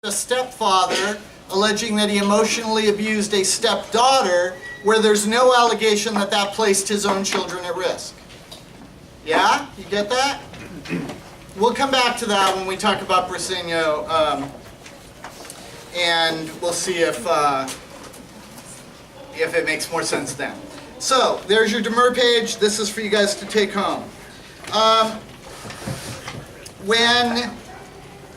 a stepfather alleging that he emotionally abused a stepdaughter where there's no allegation that that placed his own children at risk. Yeah? You get that? We'll come back to that when we talk about Briceño, and we'll see if it makes more sense then. So, there's your demur page. This is for you guys to take home. When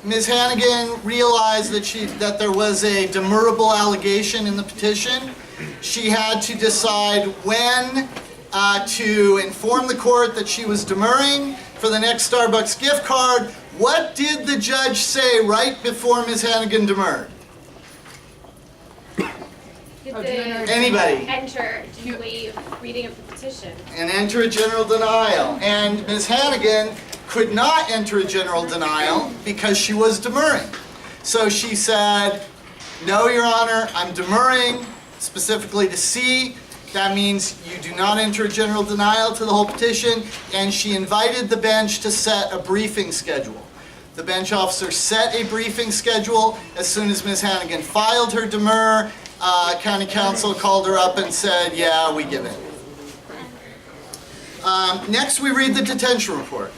Ms. Hannigan realized that there was a demurrable allegation in the petition, she had to decide when to inform the court that she was demurring for the next Starbucks gift card. What did the judge say right before Ms. Hannigan demurred? Anybody? Enter to waive reading of the petition. And enter a general denial. And Ms. Hannigan could not enter a general denial because she was demurring. So she said, no, Your Honor, I'm demurring specifically to C. That means you do not enter a general denial to the whole petition. And she invited the bench to set a briefing schedule. The bench officer set a briefing schedule. As soon as Ms. Hannigan filed her demur, county counsel called her up and said, yeah, we give in. Next, we read the detention report.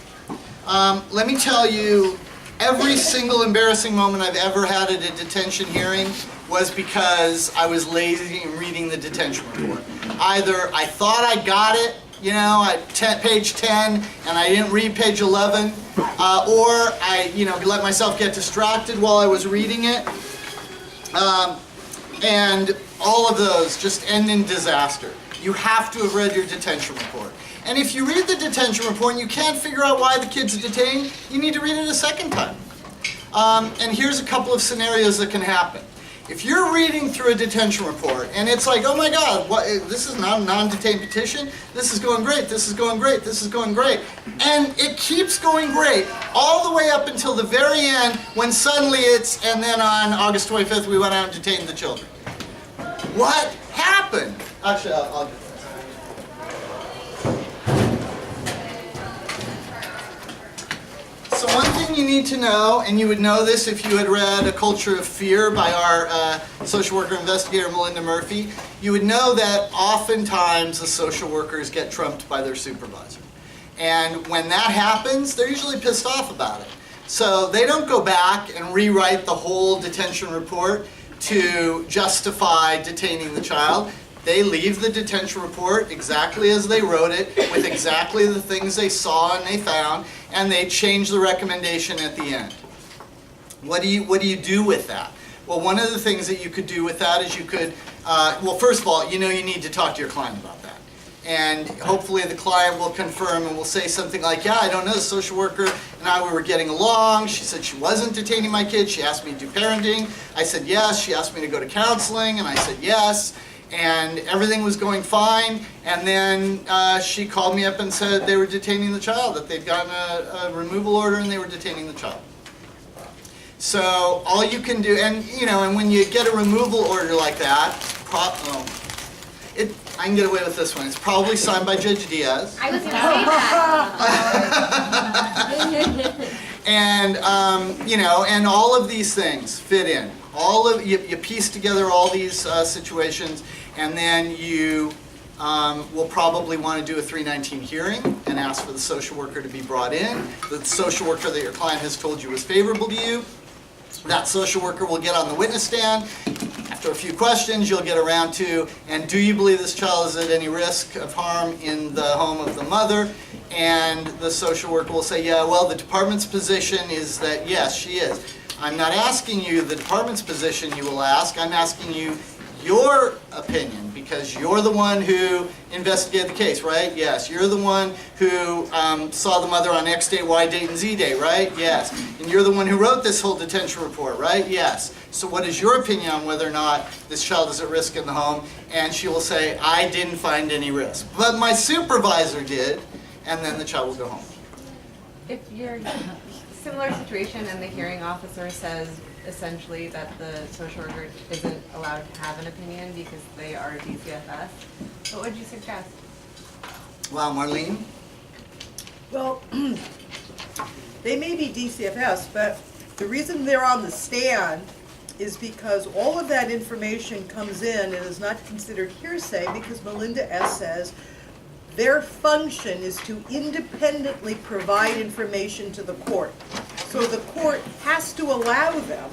Let me tell you, every single embarrassing moment I've ever had at a detention hearing was because I was lazy in reading the detention report. Either I thought I got it, you know, at page 10, and I didn't read page 11, or I, let myself get distracted while I was reading it. And all of those just end in disaster. You have to have read your detention report. And if you read the detention report and you can't figure out why the kid's detained, you need to read it a second time. And here's a couple of scenarios that can happen. If you're reading through a detention report and it's like, oh my God, this is not a non-detained petition, this is going great, this is going great, this is going great. And it keeps going great all the way up until the very end when suddenly it's, and then on August 25th we went out and detained the children. What happened? Actually, I'll do this. So one thing you need to know, and you would know this if you had read A Culture of Fear by our social worker investigator Melinda Murphy, you would know that oftentimes the social workers get trumped by their supervisor. And when that happens, they're usually pissed off about it. So they don't go back and rewrite the whole detention report to justify detaining the child. They leave the detention report exactly as they wrote it, with exactly the things they saw and they found, and they change the recommendation at the end. What do you do with that? Well, one of the things that you could do with that is you could, well, first of all, you need to talk to your client about that. And hopefully the client will confirm and will say something like, yeah, I don't know, the social worker and I were getting along. She said she wasn't detaining my kid. She asked me to do parenting. I said yes. She asked me to go to counseling, and I said yes. And everything was going fine. And then she called me up and said they were detaining the child, that they'd gotten a removal order and they were detaining the child. So all you can do, and and when you get a removal order like that, I can get away with this one. It's probably signed by Judge Diaz. I was going to say that. And and all of these things fit in. You piece together all these situations, and then you will probably want to do a 319 hearing and ask for the social worker to be brought in. The social worker that your client has told you was favorable to you. That social worker will get on the witness stand. After a few questions, you'll get around to, and do you believe this child is at any risk of harm in the home of the mother? And the social worker will say, yeah, well, the department's position is that, yes, she is. I'm not asking you the department's position, you will ask. I'm asking you your opinion, because you're the one who investigated the case, right? Yes. You're the one who saw the mother on X day, Y date, and Z day, right? Yes. And you're the one who wrote this whole detention report, right? Yes. So what is your opinion on whether or not this child is at risk in the home? And she will say, I didn't find any risk, but my supervisor did, and then the child will go home. If you're in a similar situation and the hearing officer says essentially that the social worker isn't allowed to have an opinion because they are DCFS, what would you suggest? Well, Marlene? Well, they may be DCFS, but The reason they're on the stand is because all of that information comes in and is not considered hearsay because Melinda S. says their function is to independently provide information to the court. So the court has to allow them,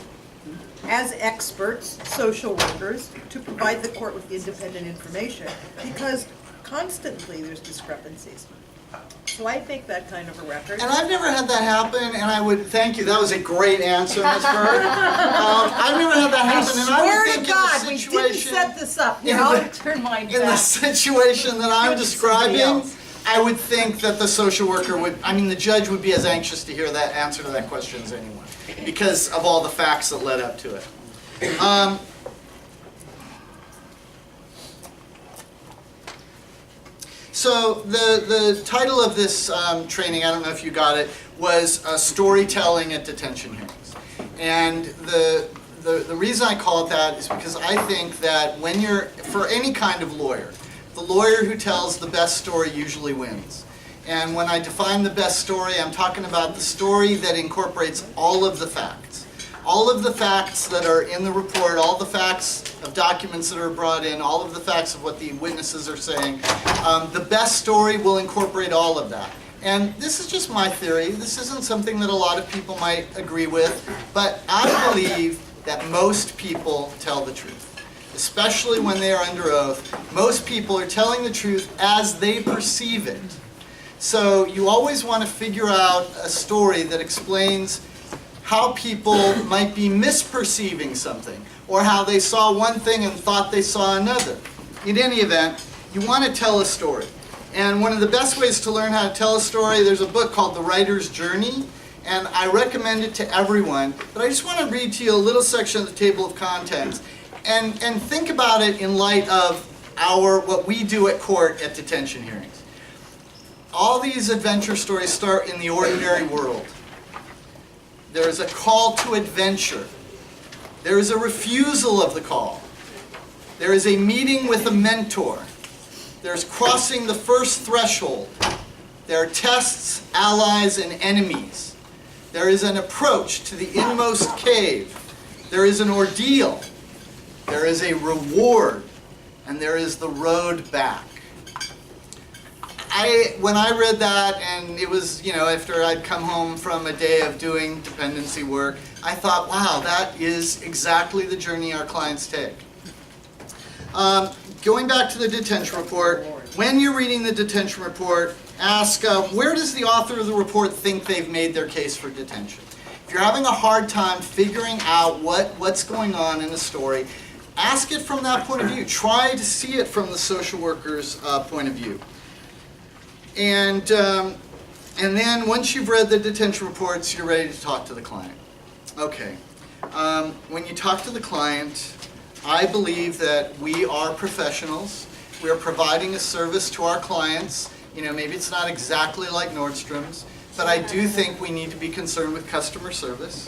as experts, social workers, to provide the court with independent information because constantly there's discrepancies. So I make that kind of a record. And I've never had that happen, and I would thank you. That was a great answer, Ms. Bird. I've never had that happen, and I would Swear think to God, in we the didn't situation, set this up. in Now the- turn mine in the back. situation that I'm Go to somebody describing, else. I would think that the social worker would, I mean, the judge would be as anxious to hear that answer to that question as anyone, because of all the facts that led up to it. So the title of this training, I don't know if you got it, was Storytelling at Detention Hearings. And the reason I call it that is because I think that when you're, for any kind of lawyer, the lawyer who tells the best story usually wins. And when I define the best story, I'm talking about the story that incorporates all of the facts. All of the facts that are in the report, all the facts of documents that are brought in, all of the facts of what the witnesses are saying. The best story will incorporate all of that. And this is just my theory. This isn't something that a lot of people might agree with, but I believe that most people tell the truth. Especially when they are under oath, most people are telling the truth as they perceive it. So you always want to figure out a story that explains how people might be misperceiving something, or how they saw one thing and thought they saw another. In any event, you want to tell a story. And one of the best ways to learn how to tell a story, there's a book called The Writer's Journey, and I recommend it to everyone. But I just want to read to you a little section of the table of contents, and think about it in light of what we do at court at detention hearings. All these adventure stories start in the ordinary world. There is a call to adventure. There is a refusal of the call. There is a meeting with a mentor. There's crossing the first threshold. There are tests, allies, and enemies. There is an approach to the inmost cave. There is an ordeal. There is a reward. And there is the road back. When I read that, and it was, after I'd come home from a day of doing dependency work, I thought, wow, that is exactly the journey our clients take. Going back to the detention report, when you're reading the detention report, ask, where does the author of the report think they've made their case for detention? If you're having a hard time figuring out what's going on in the story, ask it from that point of view. Try to see it from the social worker's point of view. And then once you've read the detention reports, you're ready to talk to the client. Okay. When you talk to the client, I believe that we are professionals. We are providing a service to our clients. Maybe it's not exactly like Nordstrom's, but I do think we need to be concerned with customer service.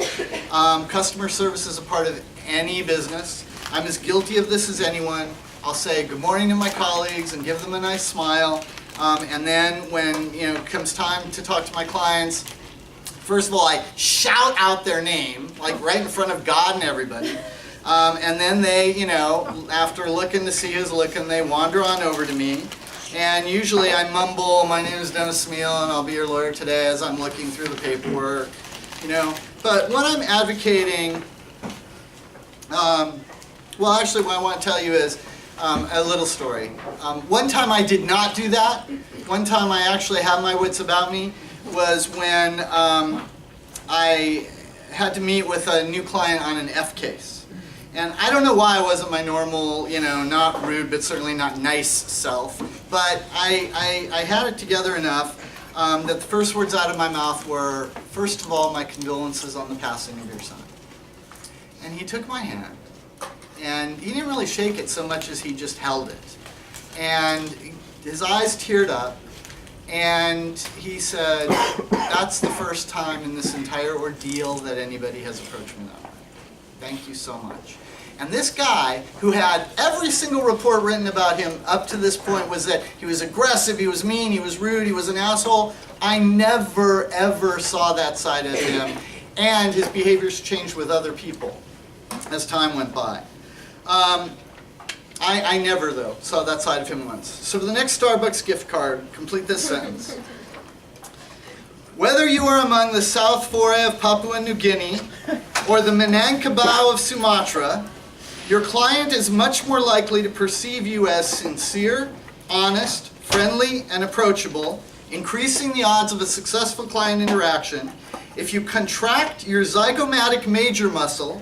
Customer service is a part of any business. I'm as guilty of this as anyone. I'll say good morning to my colleagues and give them a nice smile. And then when it comes time to talk to my clients, first of all, I shout out their name, like right in front of God and everybody. And then they, after looking to see who's looking, they wander on over to me. And usually I mumble, my name is Dennis Smeal and I'll be your lawyer today, as I'm looking through the paperwork, But what I'm advocating, actually what I want to tell you is, a little story. One time I did not do that. One time I actually had my wits about me was when I had to meet with a new client on an F case. And I don't know why I wasn't my normal, not rude but certainly not nice self. But I had it together enough that the first words out of my mouth were, first of all, my condolences on the passing of your son. And he took my hand. And he didn't really shake it so much as he just held it. And his eyes teared up, and he said, that's the first time in this entire ordeal that anybody has approached me that way. Thank you so much. And this guy, who had every single report written about him up to this point, was that he was aggressive, he was mean, he was rude, he was an asshole. I never, ever saw that side of him. and his behaviors changed with other people as time went by. I never, though, saw that side of him once. So for the next Starbucks gift card, complete this sentence. Whether you are among the South Foray of Papua New Guinea or the Minangkabau of Sumatra, your client is much more likely to perceive you as sincere, honest, friendly, and approachable, increasing the odds of a successful client interaction if you contract your zygomatic major muscle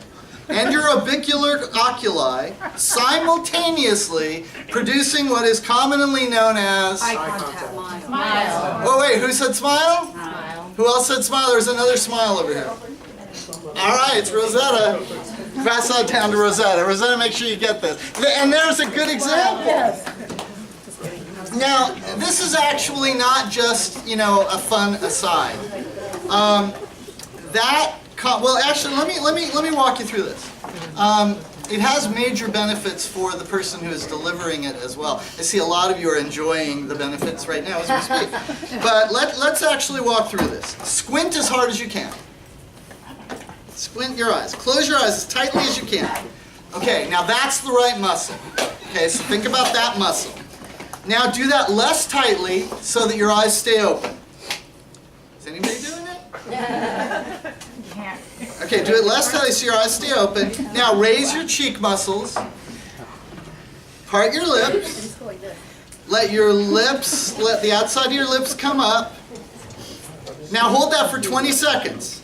and your orbicular oculi simultaneously, producing what is commonly known as... Eye contact. Smile. Oh wait, who said smile? Smile. Who else said smile? There's another smile over here. All right, it's Rosetta. Pass that down to Rosetta. Rosetta, make sure you get this. And there's a good example. Now, this is actually not just, you know, a fun aside. Well, actually, let me walk you through this. It has major benefits for the person who is delivering it as well. I see a lot of you are enjoying the benefits right now as we speak. But let's actually walk through this. Squint as hard as you can. Squint your eyes. Close your eyes as tightly as you can. Okay, now that's the right muscle. Okay, so think about that muscle. Now do that less tightly so that your eyes stay open. Is anybody doing it? Okay, do it less tightly so your eyes stay open. Now raise your cheek muscles. Part your lips. Let the outside of your lips come up. Now hold that for 20 seconds.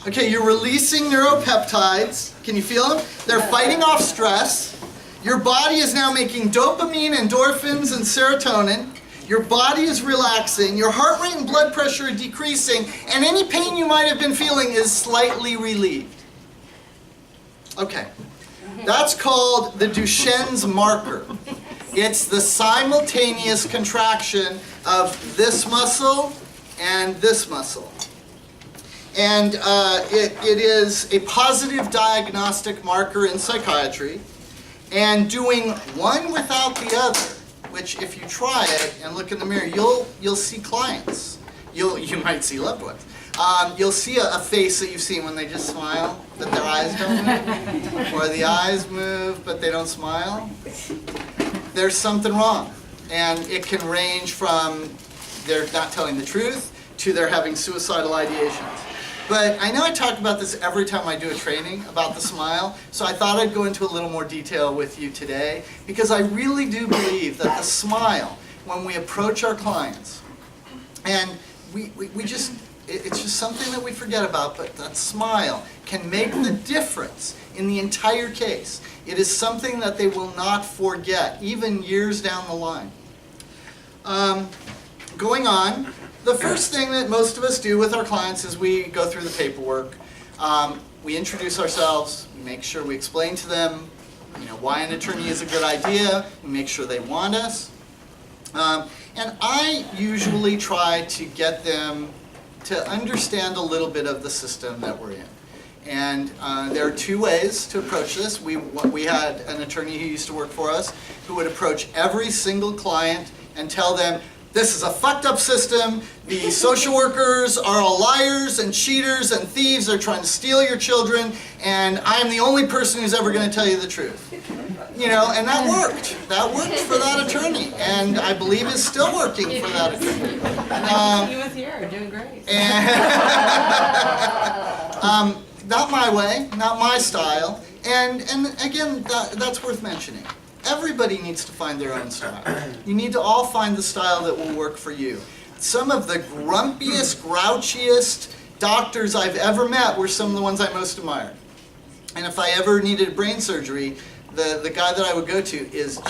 Okay, you're releasing neuropeptides. Can you feel them? They're fighting off stress. Your body is now making dopamine, endorphins, and serotonin. Your body is relaxing. Your heart rate and blood pressure are decreasing. And any pain you might have been feeling is slightly relieved. Okay. That's called the Duchenne's marker. It's the simultaneous contraction of this muscle and this muscle. And it is a positive diagnostic marker in psychiatry. And doing one without the other, which if you try it and look in the mirror, you'll see clients. You might see loved ones. You'll see a face that you've seen when they just smile, but their eyes don't move, or the eyes move but they don't smile. There's something wrong, and it can range from they're not telling the truth to they're having suicidal ideations. But I know I talk about this every time I do a training about the smile, so I thought I'd go into a little more detail with you today, because I really do believe that the smile, when we approach our clients, and it's just something that we forget about, but that smile can make the difference in the entire case. It is something that they will not forget, even years down the line. Going on. The first thing that most of us do with our clients is we go through the paperwork. We introduce ourselves. We make sure we explain to them, why an attorney is a good idea. We make sure they want us. And I usually try to get them to understand a little bit of the system that we're in. And there are two ways to approach this. We had an attorney who used to work for us who would approach every single client and tell them, this is a fucked up system. The social workers are all liars and cheaters and thieves. They're trying to steal your children. And I am the only person who's ever going to tell you the truth. And that worked. That worked for that attorney. And I believe is still working for that attorney. He was here, doing great. Not my way, not my style. And again, that's worth mentioning. Everybody needs to find their own style. You need to all find the style that will work for you. Some of the grumpiest, grouchiest doctors I've ever met were some of the ones I most admired. And if I ever needed brain surgery, the guy that I would go to is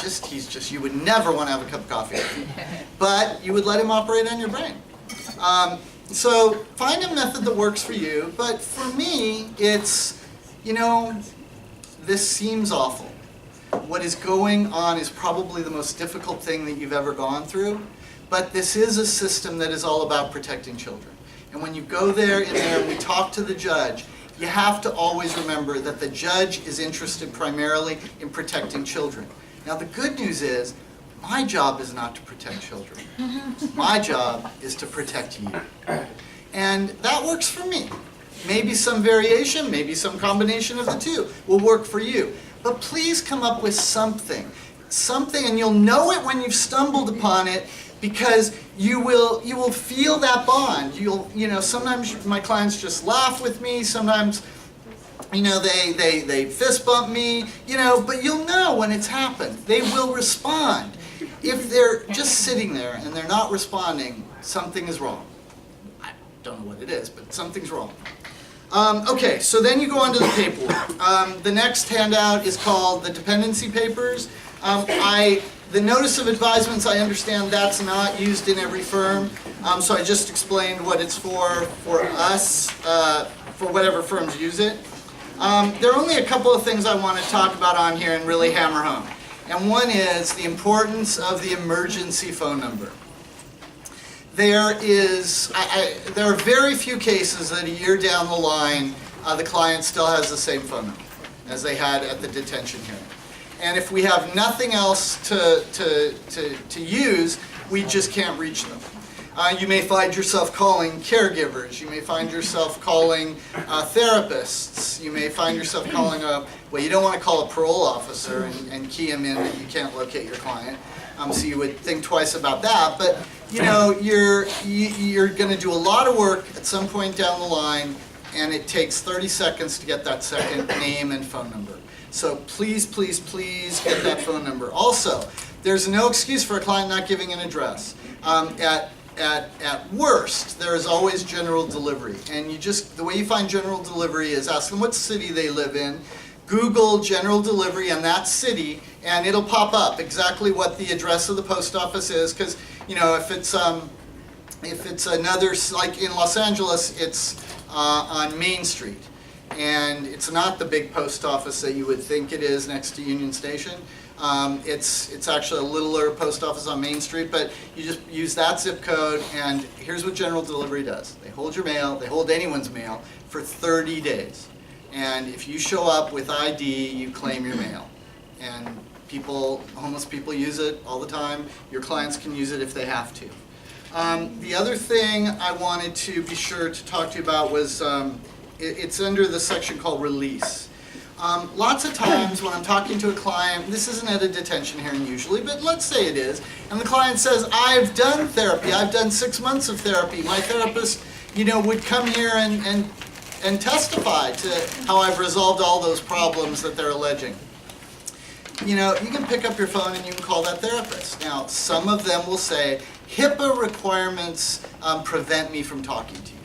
you would never want to have a cup of coffee with him. But you would let him operate on your brain. So find a method that works for you. But for me, it's, this seems awful. What is going on is probably the most difficult thing that you've ever gone through, but this is a system that is all about protecting children. And when you go there and we talk to the judge, you have to always remember that the judge is interested primarily in protecting children. Now the good news is, my job is not to protect children. My job is to protect you. And that works for me. Maybe some variation, maybe some combination of the two will work for you. But please come up with something, and you'll know it when you've stumbled upon it, because you will feel that bond. Sometimes my clients just laugh with me, sometimes they fist bump me, but you'll know when it's happened. They will respond. If they're just sitting there and they're not responding, something is wrong. I don't know what it is, but something's wrong. Okay, so then you go on to the paperwork. The next handout is called the dependency papers. The notice of advisements, I understand that's not used in every firm, so I just explained what it's for us, for whatever firms use it. There are only a couple of things I want to talk about on here and really hammer home. And one is the importance of the emergency phone number. There are very few cases that a year down the line, the client still has the same phone number as they had at the detention hearing. And if we have nothing else to use, we just can't reach them. You may find yourself calling caregivers. You may find yourself calling therapists. You may find yourself calling you don't want to call a parole officer and key him in that you can't locate your client. So you would think twice about that. But you're going to do a lot of work at some point down the line, and it takes 30 seconds to get that second name and phone number. So please, please, please get that phone number. Also, there's no excuse for a client not giving an address. At worst, there is always general delivery. And the way you find general delivery is ask them what city they live in, Google general delivery in that city, and it'll pop up exactly what the address of the post office is. Because if it's another, like in Los Angeles, it's on Main Street. And it's not the big post office that you would think it is next to Union Station. It's actually a littler post office on Main Street, but you just use that zip code, and here's what general delivery does. They hold your mail, they hold anyone's mail for 30 days. And if you show up with ID, you claim your mail. And homeless people use it all the time. Your clients can use it if they have to. The other thing I wanted to be sure to talk to you about was it's under the section called release. Lots of times when I'm talking to a client, this isn't at a detention hearing usually, but let's say it is, and the client says, I've done therapy, I've done 6 months of therapy, my therapist would come here and testify to how I've resolved all those problems that they're alleging. You can pick up your phone and you can call that therapist. Now, some of them will say, HIPAA requirements prevent me from talking to you.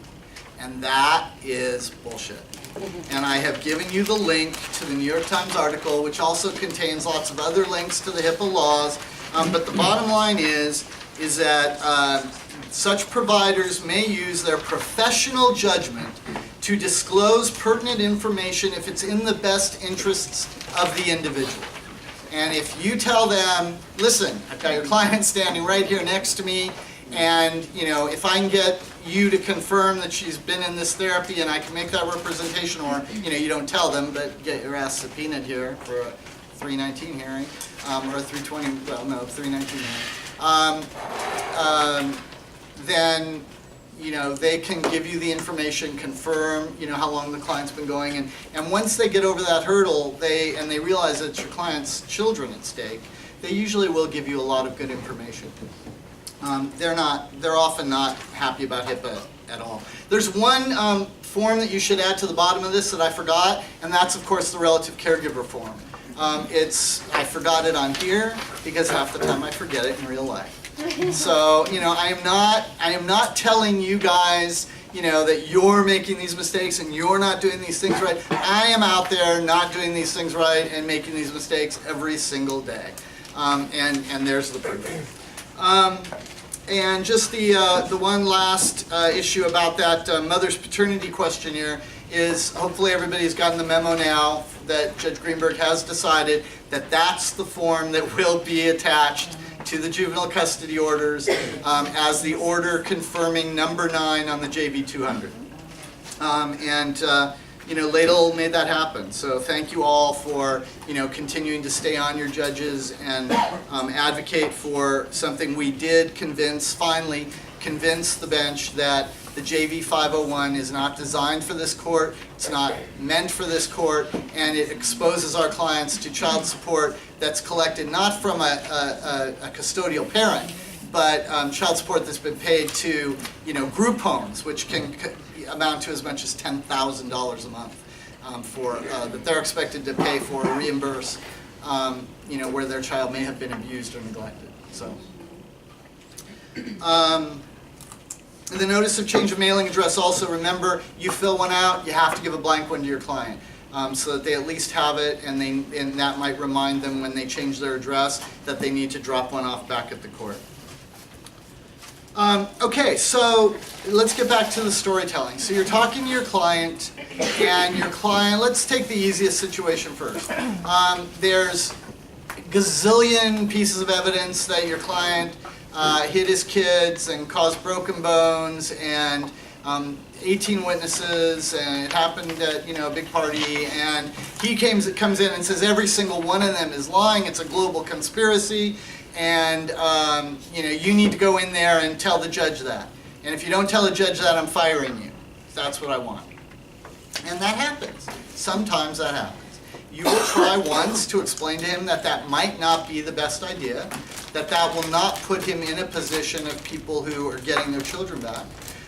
And that is bullshit. And I have given you the link to the New York Times article, which also contains lots of other links to the HIPAA laws. But the bottom line is that such providers may use their professional judgment to disclose pertinent information if it's in the best interests of the individual. And if you tell them, listen, I've got your client standing right here next to me, and if I can get you to confirm that she's been in this therapy and I can make that representation, or you don't tell them, but get your ass subpoenaed here for a 319 hearing, or a 320, well no, 319 hearing, then they can give you the information, confirm how long the client's been going, and once they get over that hurdle, they realize that it's your client's children at stake, they usually will give you a lot of good information. They're often not happy about HIPAA at all. There's one form that you should add to the bottom of this that I forgot, and that's of course the relative caregiver form. I forgot it on here because half the time I forget it in real life. So, I am not telling you guys, that you're making these mistakes and you're not doing these things right. I am out there not doing these things right and making these mistakes every single day. And there's the proof. And just the one last issue about that mother's paternity questionnaire is hopefully everybody's gotten the memo now that Judge Greenberg has decided that that's the form that will be attached to the juvenile custody orders as the order confirming number 9 on the JV 200. Ladle made that happen. So thank you all for continuing to stay on your judges and advocate for something we did finally convince the bench that the JV 501 is not designed for this court, it's not meant for this court, and it exposes our clients to child support that's collected not from a custodial parent, but child support that's been paid to, group homes, which can amount to as much as $10,000 a month that they're expected to pay for or reimburse, where their child may have been abused or neglected. So, the notice of change of mailing address also, remember, you fill one out, you have to give a blank one to your client, so that they at least have it, and that might remind them when they change their address that they need to drop one off back at the court. Okay, so let's get back to the storytelling. So you're talking to your client, and let's take the easiest situation first. There's gazillion pieces of evidence that your client hit his kids and caused broken bones, and 18 witnesses, and it happened at a big party, and he comes in and says every single one of them is lying, it's a global conspiracy, and you need to go in there and tell the judge that. And if you don't tell the judge that, I'm firing you. That's what I want. And that happens. Sometimes that happens. You will try once to explain to him that might not be the best idea, that will not put him in a position of people who are getting their children back.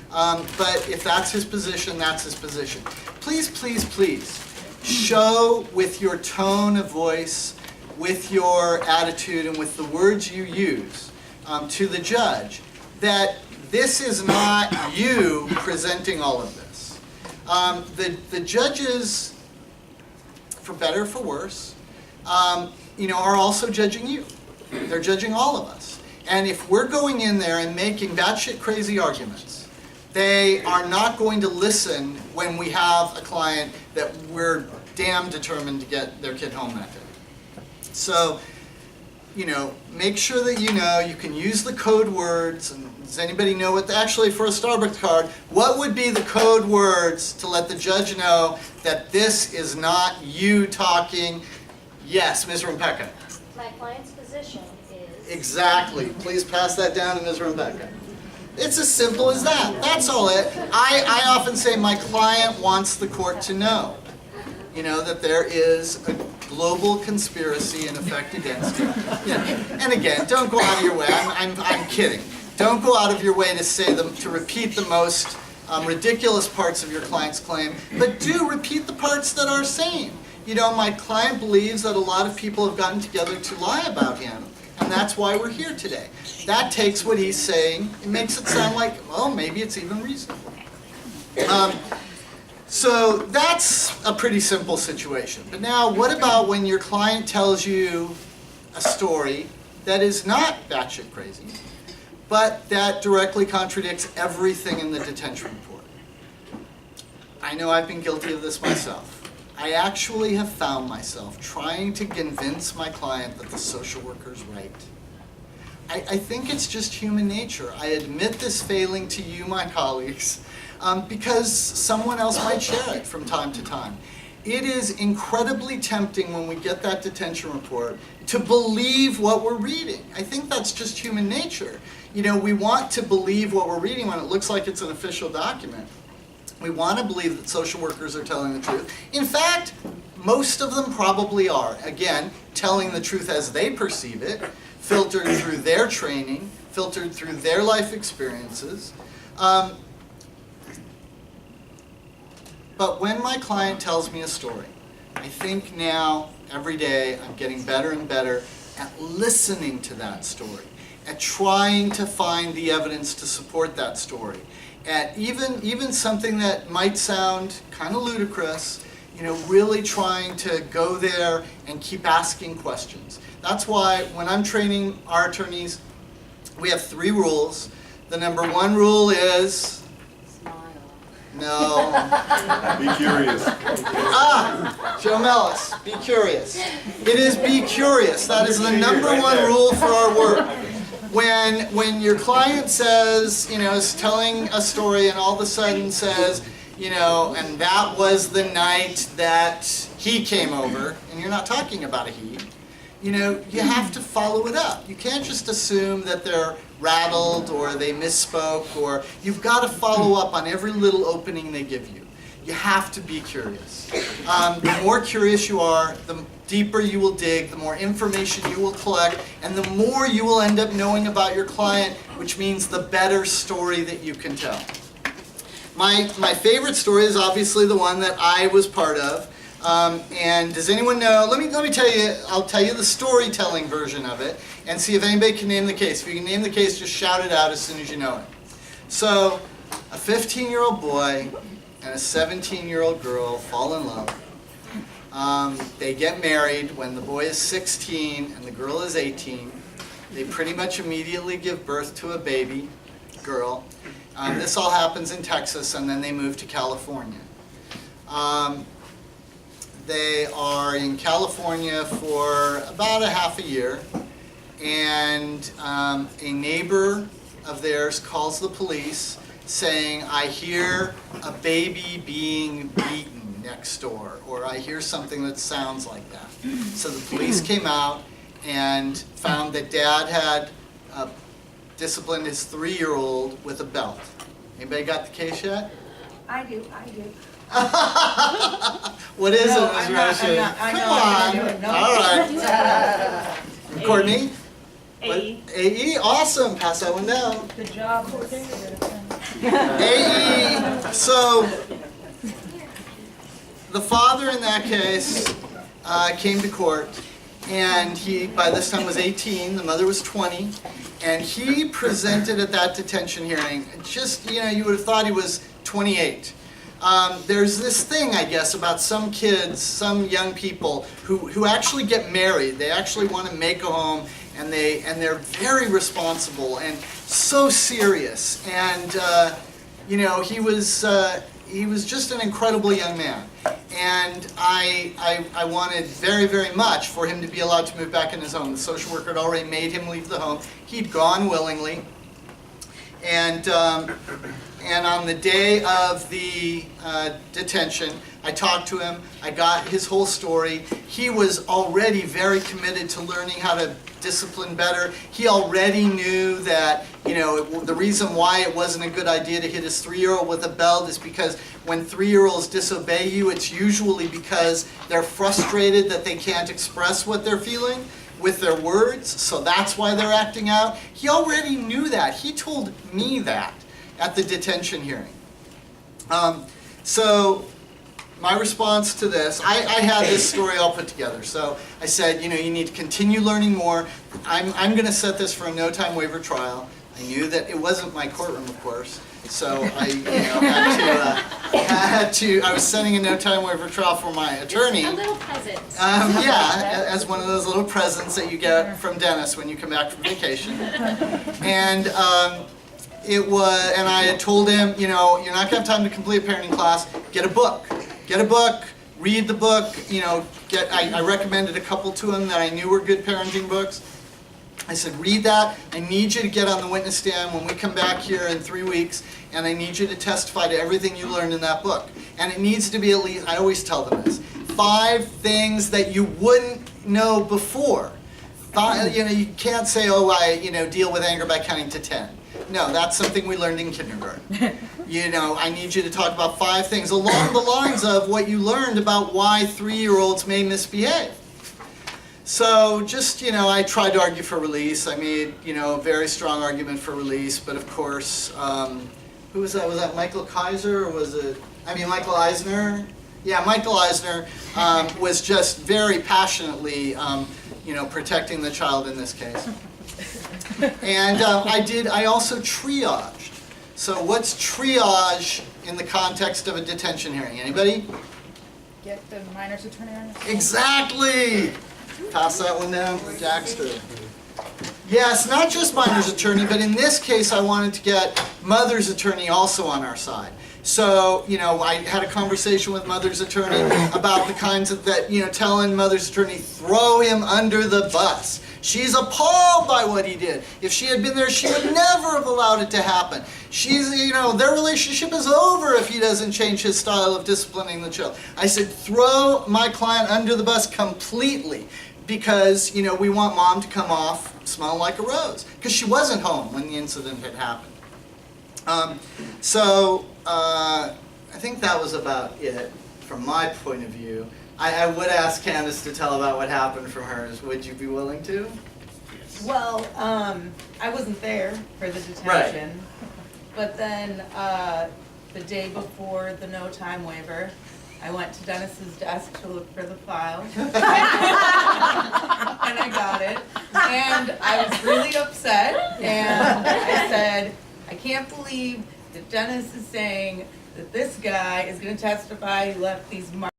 But if that's his position, that's his position. Please, please, please, show with your tone of voice, with your attitude, and with the words you use to the judge that this is not you presenting all of this. The judges, for better or for worse, are also judging you. They're judging all of us. And if we're going in there and making batshit crazy arguments, they are not going to listen when we have a client that we're damn determined to get their kid home that day. So, make sure that you can use the code words. And does anybody know actually for a Starbucks card, what would be the code words to let the judge know that this is not you talking? Yes, Ms. Rumpeka. My client's position is... Exactly. Please pass that down to Ms. Rumpeka. It's as simple as that. That's all it. I often say my client wants the court to know, that there is a global conspiracy in effect against you. And again, don't go out of your way. I'm kidding. Don't go out of your way to repeat the most ridiculous parts of your client's claim, but do repeat the parts that are sane. My client believes that a lot of people have gotten together to lie about him, and that's why we're here today. That takes what he's saying and makes it sound like, well, maybe it's even reasonable. So that's a pretty simple situation. But now, what about when your client tells you a story that is not batshit crazy, but that directly contradicts everything in the detention report? I know I've been guilty of this myself. I actually have found myself trying to convince my client that the social worker's right. I think it's just human nature. I admit this failing to you, my colleagues, because someone else might share it from time to time. It is incredibly tempting when we get that detention report to believe what we're reading. I think that's just human nature. We want to believe what we're reading when it looks like it's an official document. We want to believe that social workers are telling the truth. In fact, most of them probably are. Again, telling the truth as they perceive it, filtered through their training, filtered through their life experiences. But when my client tells me a story, I think now, every day, I'm getting better and better at listening to that story, at trying to find the evidence to support that story, at even something that might sound kind of ludicrous, really trying to go there and keep asking questions. That's why when I'm training our attorneys, we have 3 rules. The number 1 rule is... No. Be curious. Joe Mellis, be curious. It is be curious. That is the number 1 rule for our work. When your client says, is telling a story and all of a sudden says, and that was the night that he came over, and you're not talking about a he, you have to follow it up. You can't just assume that they're rattled or they misspoke, or you've got to follow up on every little opening they give you. You have to be curious. The more curious you are, the deeper you will dig, the more information you will collect, and the more you will end up knowing about your client, which means the better story that you can tell. My favorite story is obviously the one that I was part of. And does anyone know, let me tell you, I'll tell you the storytelling version of it and see if anybody can name the case. If you can name the case, just shout it out as soon as you know it. So, a 15-year-old boy and a 17-year-old girl fall in love. They get married when the boy is 16 and the girl is 18. They pretty much immediately give birth to a baby girl. This all happens in Texas, and then they move to California. They are in California for about a half a year, and a neighbor of theirs calls the police saying, I hear a baby being beaten next door, or I hear something that sounds like that. So the police came out and found that Dad had disciplined his 3-year-old with a belt. Anybody got the case yet? I do. What is No, it, Ms. I'm not- Roshi? I know Come I'm on. gonna do it. No. All right. Courtney? AE. AE, awesome. Pass that one down. Good job. AE. So, the father in that case came to court, and he, by this time, was 18. The mother was 20. And he presented at that detention hearing, just, you would have thought he was 28. There's this thing, I guess, about some kids, some young people who actually get married. They actually want to make a home, and they're very responsible and so serious. And he was just an incredible young man. And I wanted very, very much for him to be allowed to move back in his home. The social worker had already made him leave the home. He'd gone willingly. And on the day of the detention, I talked to him. I got his whole story. He was already very committed to learning how to discipline better. He already knew that, the reason why it wasn't a good idea to hit his 3-year-old with a belt is because when 3-year-olds disobey you, it's usually because they're frustrated that they can't express what they're feeling with their words, so that's why they're acting out. He already knew that. He told me that at the detention hearing. So my response to this, I had this story all put together. So I said, you need to continue learning more. I'm going to set this for a no-time waiver trial. I knew that it wasn't my courtroom, of course. So I I was setting a no-time waiver trial for my attorney. A little present. As one of those little presents that you get from Dennis when you come back from vacation. And I had told him, you're not going to have time to complete a parenting class. Get a book. Read the book. I recommended a couple to him that I knew were good parenting books. I said, read that. I need you to get on the witness stand when we come back here in 3 weeks, and I need you to testify to everything you learned in that book. And it needs to be at least, I always tell them this, 5 things that you wouldn't know before. You can't say, I deal with anger by counting to 10. No, that's something we learned in kindergarten. I need you to talk about 5 things along the lines of what you learned about why 3-year-olds may misbehave. So just, I tried to argue for release. I made, a very strong argument for release, but of course, who was that? Was that Michael Kaiser, or was it, Michael Eisner? Yeah, Michael Eisner was just very passionately, protecting the child in this case. And I also triaged. So what's triage in the context of a detention hearing? Anybody? Get the minor's attorney on it. Exactly! Pass that one down to Jackster. Yes, not just minor's attorney, but in this case I wanted to get mother's attorney also on our side. So, I had a conversation with mother's attorney about the kinds of telling mother's attorney, throw him under the bus. She's appalled by what he did. If she had been there, she would never have allowed it to happen. Their relationship is over if he doesn't change his style of disciplining the child. I said, throw my client under the bus completely. because, you know, we want mom to come off smelling like a rose, because she wasn't home when the incident had happened. I think that was about it from my point of view. I would ask Candace to tell about what happened from hers. Would you be willing to? Well, I wasn't there for the detention, but then the day before the no time waiver, I went to Dennis's desk to look for the file, and I got it, and I was really upset, and I said, I can't believe that Dennis is saying that this guy is going to testify he left these marks